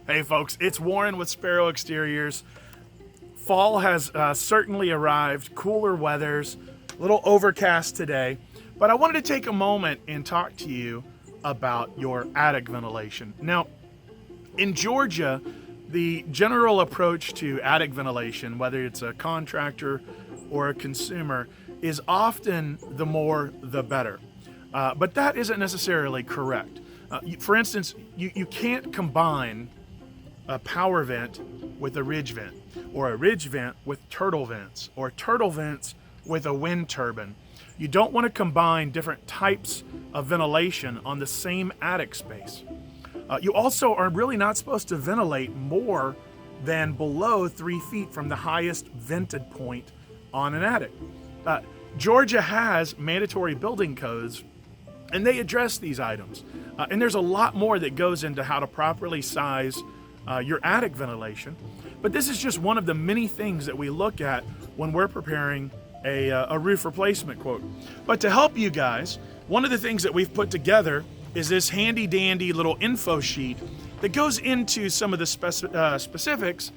Hey folks, it's Warren with Sparrow Exteriors. Fall has certainly arrived, cooler weathers, a little overcast today, but I wanted to take a moment and talk to you about your attic ventilation. Now, in Georgia, the general approach to attic ventilation, whether it's a contractor or a consumer, is often the more the better. But that isn't necessarily correct. For instance, you can't combine a power vent with a ridge vent, or a ridge vent with turtle vents, or turtle vents with a wind turbine. You don't want to combine different types of ventilation on the same attic space. You also are really not supposed to ventilate more than below 3 feet from the highest vented point on an attic. Georgia has mandatory building codes, and they address these items. And there's a lot more that goes into how to properly size your attic ventilation. But this is just one of the many things that we look at when we're preparing a roof replacement quote. But to help you guys, one of the things that we've put together is this handy dandy little info sheet that goes into some of the specifics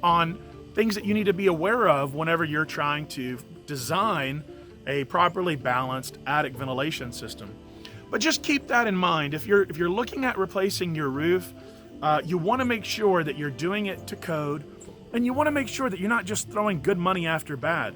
on things that you need to be aware of whenever you're trying to design a properly balanced attic ventilation system. But just keep that in mind. If you're looking at replacing your roof, you want to make sure that you're doing it to code, and you want to make sure that you're not just throwing good money after bad.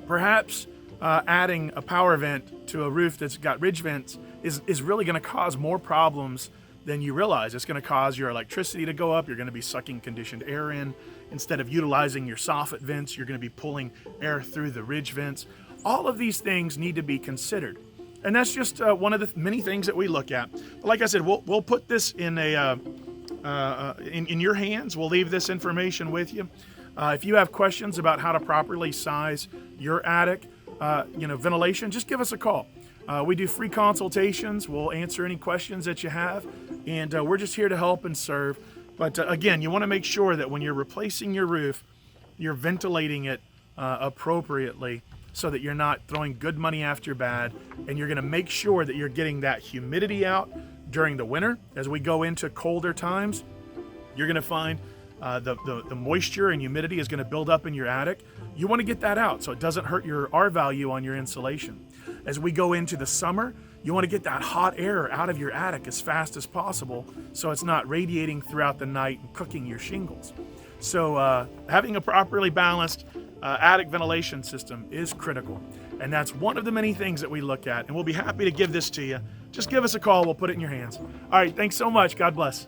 Perhaps adding a power vent to a roof that's got ridge vents is really going to cause more problems than you realize. It's going to cause your electricity to go up. You're going to be sucking conditioned air in. Instead of utilizing your soffit vents, you're going to be pulling air through the ridge vents. All of these things need to be considered. And that's just one of the many things that we look at. But like I said, we'll put this in in your hands. We'll leave this information with you. If you have questions about how to properly size your attic, ventilation, just give us a call. We do free consultations. We'll answer any questions that you have, and we're just here to help and serve. But again, you want to make sure that when you're replacing your roof, you're ventilating it appropriately, so that you're not throwing good money after bad, and you're going to make sure that you're getting that humidity out during the winter. As we go into colder times, you're going to find the moisture and humidity is going to build up in your attic. You want to get that out so it doesn't hurt your R value on your insulation. As we go into the summer, you want to get that hot air out of your attic as fast as possible so it's not radiating throughout the night and cooking your shingles. So having a properly balanced attic ventilation system is critical, and that's one of the many things that we look at, and we'll be happy to give this to you. Just give us a call. We'll put it in your hands. All right, thanks so much. God bless.